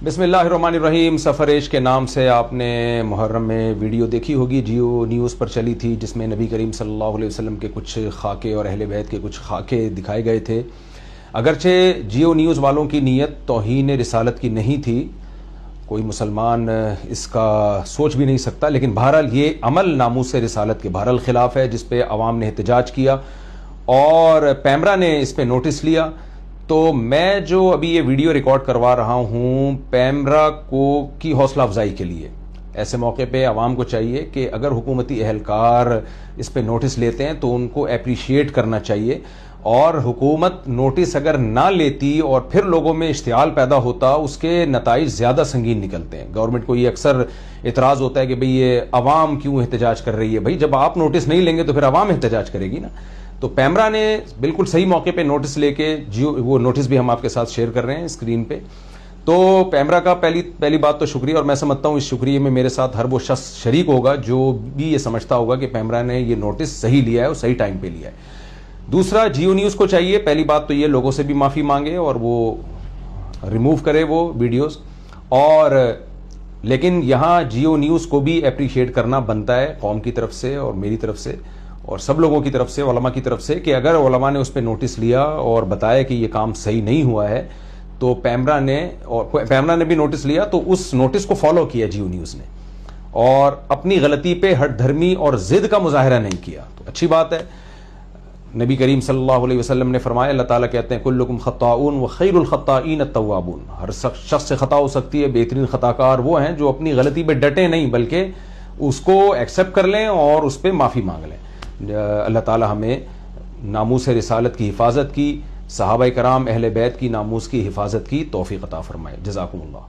بسم اللہ الرحمن الرحیم. سفر عشق کے نام سے آپ نے محرم میں ویڈیو دیکھی ہوگی، جیو نیوز پر چلی تھی، جس میں نبی کریم صلی اللہ علیہ وسلم کے کچھ خاکے اور اہل بیت کے کچھ خاکے دکھائے گئے تھے. اگرچہ جیو نیوز والوں کی نیت توہین رسالت کی نہیں تھی، کوئی مسلمان اس کا سوچ بھی نہیں سکتا، لیکن بہرحال یہ عمل ناموس رسالت کے بہرحال خلاف ہے، جس پہ عوام نے احتجاج کیا اور پیمرا نے اس پہ نوٹس لیا. تو میں جو ابھی یہ ویڈیو ریکارڈ کروا رہا ہوں پیمرا کی حوصلہ افزائی کے لیے. ایسے موقع پہ عوام کو چاہیے کہ اگر حکومتی اہلکار اس پہ نوٹس لیتے ہیں تو ان کو اپریشیٹ کرنا چاہیے، اور حکومت نوٹس اگر نہ لیتی اور پھر لوگوں میں اشتعال پیدا ہوتا، اس کے نتائج زیادہ سنگین نکلتے ہیں. گورنمنٹ کو یہ اکثر اعتراض ہوتا ہے کہ بھئی یہ عوام کیوں احتجاج کر رہی ہے. بھئی جب آپ نوٹس نہیں لیں گے تو پھر عوام احتجاج کرے گی نا. تو پیمرا نے بالکل صحیح موقع پہ نوٹس لے کے وہ نوٹس بھی ہم آپ کے ساتھ شیئر کر رہے ہیں اسکرین پہ. تو پیمرا کا پہلی بات تو شکریہ، اور میں سمجھتا ہوں اس شکریہ میں میرے ساتھ ہر وہ شخص شریک ہوگا جو بھی یہ سمجھتا ہوگا کہ پیمرا نے یہ نوٹس صحیح لیا ہے اور صحیح ٹائم پہ لیا ہے. دوسرا، جیو نیوز کو چاہیے پہلی بات تو یہ لوگوں سے بھی معافی مانگے اور وہ ریموو کرے وہ ویڈیوز، اور لیکن یہاں جیو نیوز کو بھی اپریشیٹ کرنا بنتا ہے قوم کی طرف سے اور میری طرف سے اور سب لوگوں کی طرف سے، علماء کی طرف سے، کہ اگر علماء نے اس پہ نوٹس لیا اور بتایا کہ یہ کام صحیح نہیں ہوا ہے تو پیمرا نے بھی نوٹس لیا تو اس نوٹس کو فالو کیا جیو نیوز نے، اور اپنی غلطی پہ ہٹ دھرمی اور ضد کا مظاہرہ نہیں کیا. تو اچھی بات ہے. نبی کریم صلی اللہ علیہ وسلم نے فرمایا، اللہ تعالیٰ کہتے ہیں کلکم خطاؤن وخیر الخطائین التوابون. ہر شخص سے خطا ہو سکتی ہے، بہترین خطا کار وہ ہیں جو اپنی غلطی پہ ڈٹے نہیں بلکہ اس کو ایکسیپٹ کر لیں اور اس پہ معافی مانگ لیں. اللہ تعالیٰ ہمیں ناموس رسالت کی حفاظت کی، صحابہ کرام اہل بیت کی ناموس کی حفاظت کی توفیق عطا فرمائے. جزاکم اللہ.